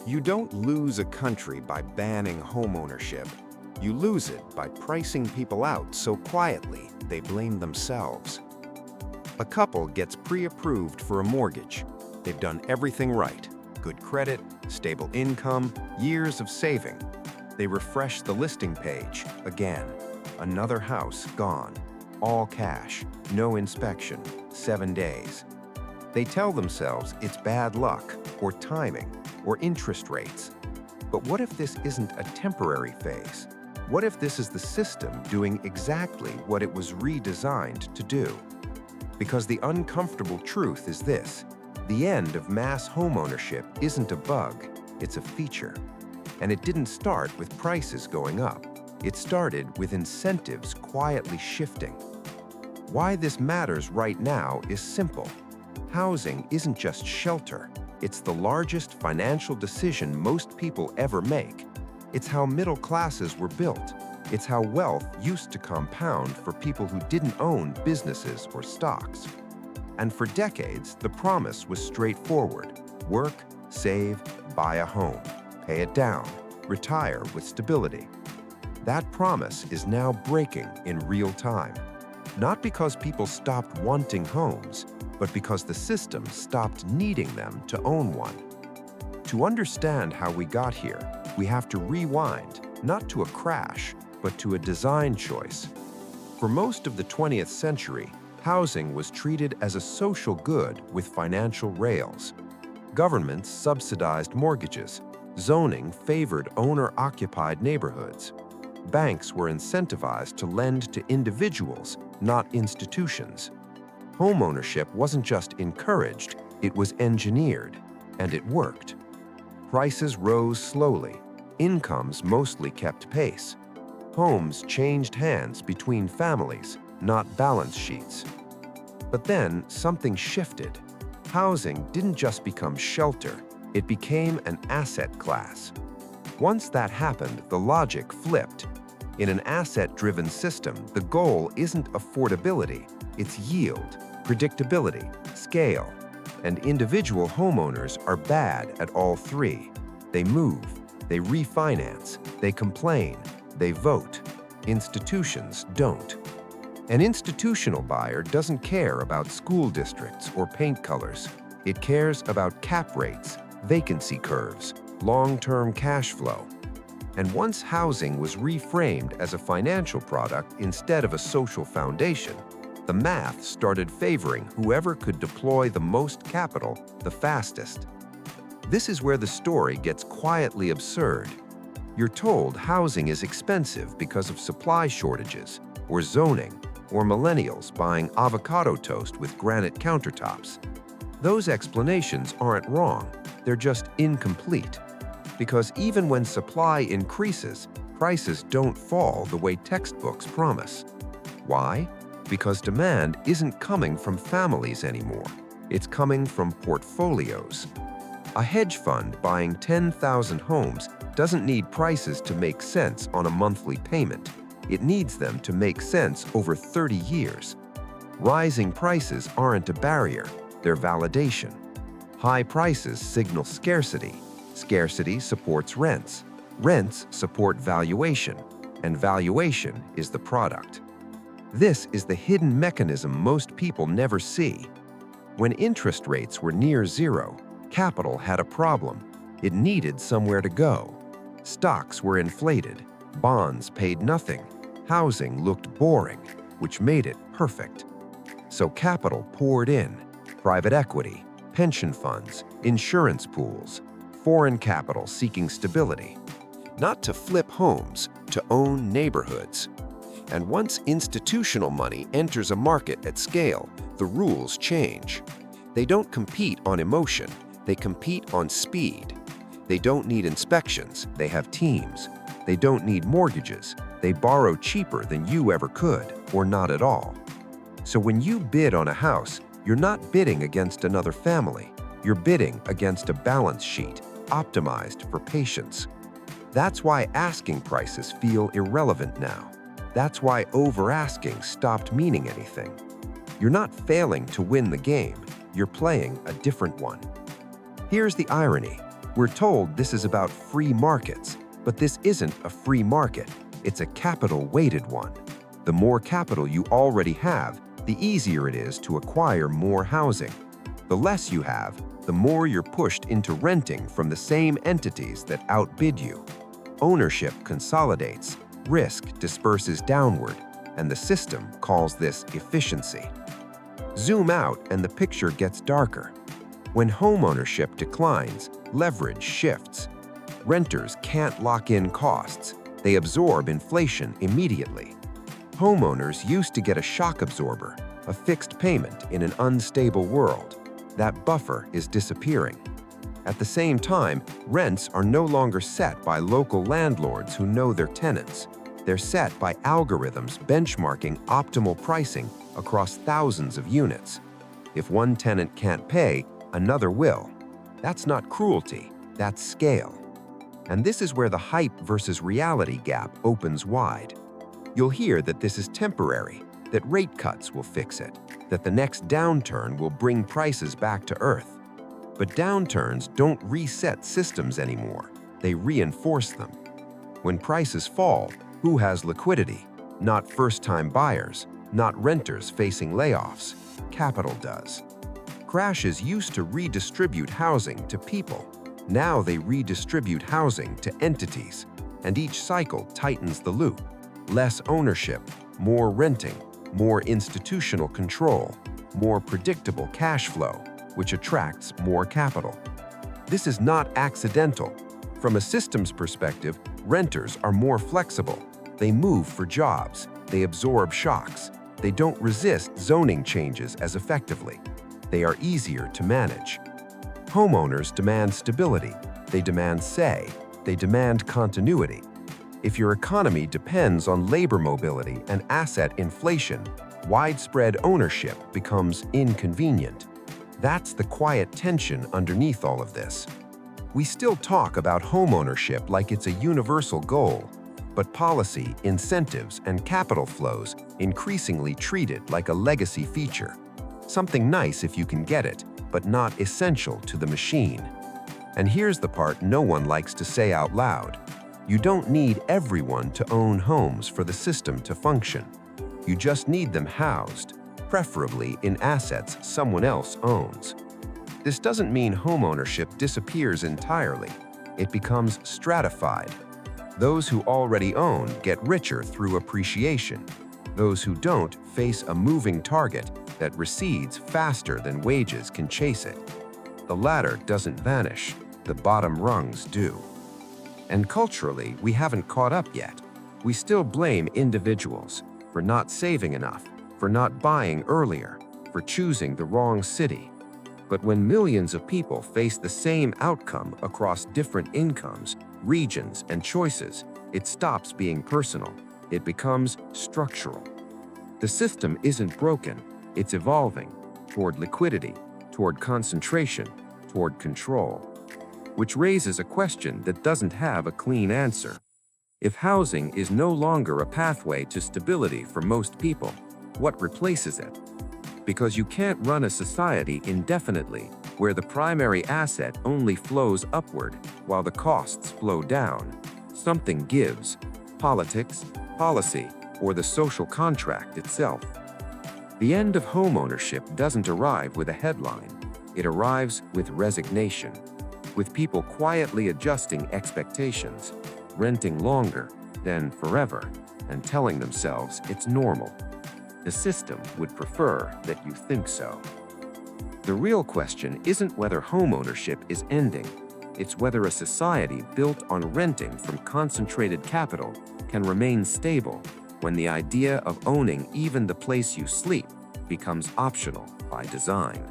You don't lose a country by banning homeownership. You lose it by pricing people out so quietly they blame themselves. A couple gets pre-approved for a mortgage. They've done everything right. Good credit, stable income, years of saving. They refresh the listing page again. Another house gone. All cash, no inspection, 7 days. They tell themselves it's bad luck, or timing, or interest rates. But what if this isn't a temporary phase? What if this is the system doing exactly what it was redesigned to do? Because the uncomfortable truth is this: the end of mass homeownership isn't a bug, it's a feature. And it didn't start with prices going up. It started with incentives quietly shifting. Why this matters right now is simple. Housing isn't just shelter. It's the largest financial decision most people ever make. It's how middle classes were built. It's how wealth used to compound for people who didn't own businesses or stocks. And for decades, the promise was straightforward. Work, save, buy a home, pay it down, retire with stability. That promise is now breaking in real time. Not because people stopped wanting homes, but because the system stopped needing them to own one. To understand how we got here, we have to rewind, not to a crash, but to a design choice. For most of the 20th century, housing was treated as a social good with financial rails. Governments subsidized mortgages. Zoning favored owner-occupied neighborhoods. Banks were incentivized to lend to individuals, not institutions. Homeownership wasn't just encouraged, it was engineered, and it worked. Prices rose slowly. Incomes mostly kept pace. Homes changed hands between families, not balance sheets. But then something shifted. Housing didn't just become shelter, it became an asset class. Once that happened, the logic flipped. In an asset-driven system, the goal isn't affordability, it's yield, predictability, scale. And individual homeowners are bad at all three. They move, they refinance, they complain, they vote. Institutions don't. An institutional buyer doesn't care about school districts or paint colors. It cares about cap rates, vacancy curves, long-term cash flow. And once housing was reframed as a financial product instead of a social foundation, the math started favoring whoever could deploy the most capital the fastest. This is where the story gets quietly absurd. You're told housing is expensive because of supply shortages, or zoning, or millennials buying avocado toast with granite countertops. Those explanations aren't wrong, they're just incomplete. Because even when supply increases, prices don't fall the way textbooks promise. Why? Because demand isn't coming from families anymore. It's coming from portfolios. A hedge fund buying 10,000 homes doesn't need prices to make sense on a monthly payment. It needs them to make sense over 30 years. Rising prices aren't a barrier, they're validation. High prices signal scarcity. Scarcity supports rents. Rents support valuation, and valuation is the product. This is the hidden mechanism most people never see. When interest rates were near zero, capital had a problem. It needed somewhere to go. Stocks were inflated. Bonds paid nothing. Housing looked boring, which made it perfect. So capital poured in. Private equity, pension funds, insurance pools, foreign capital seeking stability. Not to flip homes, to own neighborhoods. And once institutional money enters a market at scale, the rules change. They don't compete on emotion, they compete on speed. They don't need inspections, they have teams. They don't need mortgages, they borrow cheaper than you ever could, or not at all. So when you bid on a house, you're not bidding against another family. You're bidding against a balance sheet, optimized for patience. That's why asking prices feel irrelevant now. That's why over-asking stopped meaning anything. You're not failing to win the game, you're playing a different one. Here's the irony. We're told this is about free markets, but this isn't a free market. It's a capital-weighted one. The more capital you already have, the easier it is to acquire more housing. The less you have, the more you're pushed into renting from the same entities that outbid you. Ownership consolidates, risk disperses downward, and the system calls this efficiency. Zoom out and the picture gets darker. When homeownership declines, leverage shifts. Renters can't lock in costs. They absorb inflation immediately. Homeowners used to get a shock absorber, a fixed payment in an unstable world. That buffer is disappearing. At the same time, rents are no longer set by local landlords who know their tenants. They're set by algorithms benchmarking optimal pricing across thousands of units. If one tenant can't pay, another will. That's not cruelty, that's scale. And this is where the hype versus reality gap opens wide. You'll hear that this is temporary, that rate cuts will fix it, that the next downturn will bring prices back to earth. But downturns don't reset systems anymore, they reinforce them. When prices fall, who has liquidity? Not first-time buyers, not renters facing layoffs. Capital does. Crashes used to redistribute housing to people. Now they redistribute housing to entities, and each cycle tightens the loop. Less ownership, more renting, more institutional control, more predictable cash flow, which attracts more capital. This is not accidental. From a systems perspective, renters are more flexible. They move for jobs. They absorb shocks. They don't resist zoning changes as effectively. They are easier to manage. Homeowners demand stability. They demand say. They demand continuity. If your economy depends on labor mobility and asset inflation, widespread ownership becomes inconvenient. That's the quiet tension underneath all of this. We still talk about homeownership like it's a universal goal, but policy, incentives, and capital flows increasingly treat it like a legacy feature. Something nice if you can get it, but not essential to the machine. And here's the part no one likes to say out loud. You don't need everyone to own homes for the system to function. You just need them housed, preferably in assets someone else owns. This doesn't mean homeownership disappears entirely. It becomes stratified. Those who already own get richer through appreciation. Those who don't face a moving target that recedes faster than wages can chase it. The latter doesn't vanish, the bottom rungs do. And culturally, we haven't caught up yet. We still blame individuals for not saving enough, for not buying earlier, for choosing the wrong city. But when millions of people face the same outcome across different incomes, regions, and choices, it stops being personal. It becomes structural. The system isn't broken, it's evolving toward liquidity, toward concentration, toward control. Which raises a question that doesn't have a clean answer. If housing is no longer a pathway to stability for most people, what replaces it? Because you can't run a society indefinitely where the primary asset only flows upward while the costs flow down. Something gives: politics, policy, or the social contract itself. The end of homeownership doesn't arrive with a headline. It arrives with resignation, with people quietly adjusting expectations, renting longer, then forever, and telling themselves it's normal. The system would prefer that you think so. The real question isn't whether homeownership is ending, it's whether a society built on renting from concentrated capital can remain stable when the idea of owning even the place you sleep becomes optional by design.